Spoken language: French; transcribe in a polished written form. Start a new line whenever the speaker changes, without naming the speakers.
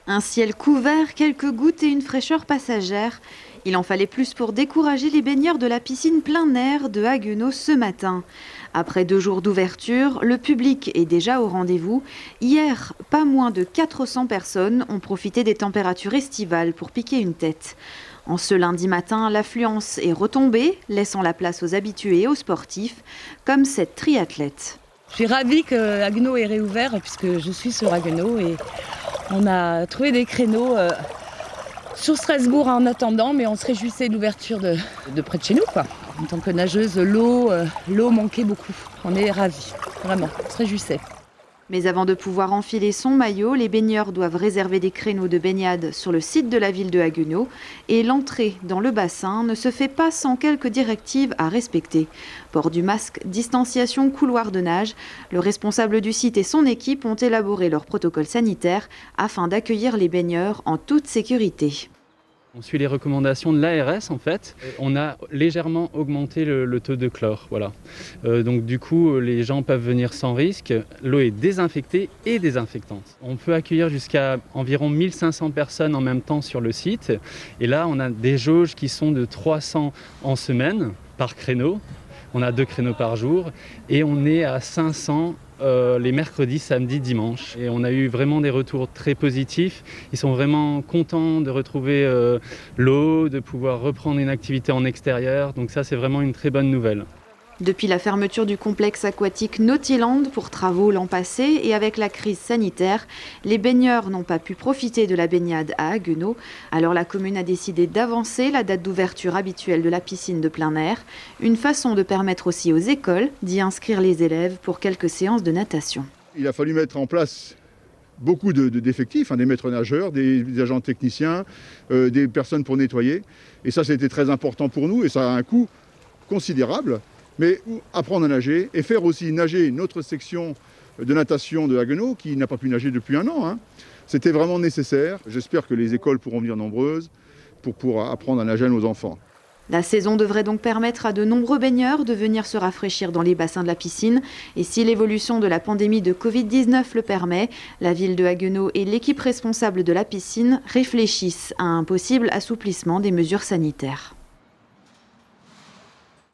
Un ciel couvert, quelques gouttes et une fraîcheur passagère. Il en fallait plus pour décourager les baigneurs de la piscine plein air de Haguenau ce matin. Après 2 jours d'ouverture, le public est déjà au rendez-vous. Hier, pas moins de 400 personnes ont profité des températures estivales pour piquer une tête. En ce lundi matin, l'affluence est retombée, laissant la place aux habitués et aux sportifs, comme cette triathlète.
Je suis ravie que Haguenau ait réouvert puisque je suis sur Haguenau et on a trouvé des créneaux sur Strasbourg en attendant, mais on se réjouissait de l'ouverture de près de chez nous, quoi. En tant que nageuse, l'eau manquait beaucoup. On est ravis, vraiment, on se réjouissait.
Mais avant de pouvoir enfiler son maillot, les baigneurs doivent réserver des créneaux de baignade sur le site de la ville de Haguenau et l'entrée dans le bassin ne se fait pas sans quelques directives à respecter. Port du masque, distanciation, couloir de nage. Le responsable du site et son équipe ont élaboré leur protocole sanitaire afin d'accueillir les baigneurs en toute sécurité.
On suit les recommandations de l'ARS en fait. On a légèrement augmenté le taux de chlore. Voilà. Donc du coup, les gens peuvent venir sans risque. L'eau est désinfectée et désinfectante. On peut accueillir jusqu'à environ 1500 personnes en même temps sur le site. Et là, on a des jauges qui sont de 300 en semaine par créneau. On a 2 créneaux par jour et on est à 500 les mercredis, samedis, dimanches. Et on a eu vraiment des retours très positifs. Ils sont vraiment contents de retrouver l'eau, de pouvoir reprendre une activité en extérieur. Donc ça, c'est vraiment une très bonne nouvelle.
Depuis la fermeture du complexe aquatique Nautiland pour travaux l'an passé et avec la crise sanitaire, les baigneurs n'ont pas pu profiter de la baignade à Haguenau. Alors la commune a décidé d'avancer la date d'ouverture habituelle de la piscine de plein air, une façon de permettre aussi aux écoles d'y inscrire les élèves pour quelques séances de natation.
Il a fallu mettre en place beaucoup d'effectifs, des maîtres nageurs, des agents techniciens, des personnes pour nettoyer. Et ça, c'était très important pour nous et ça a un coût considérable. Mais apprendre à nager et faire aussi nager notre section de natation de Haguenau qui n'a pas pu nager depuis 1 an. C'était vraiment nécessaire. J'espère que les écoles pourront venir nombreuses pour apprendre à nager à nos enfants.
La saison devrait donc permettre à de nombreux baigneurs de venir se rafraîchir dans les bassins de la piscine. Et si l'évolution de la pandémie de Covid-19 le permet, la ville de Haguenau et l'équipe responsable de la piscine réfléchissent à un possible assouplissement des mesures sanitaires.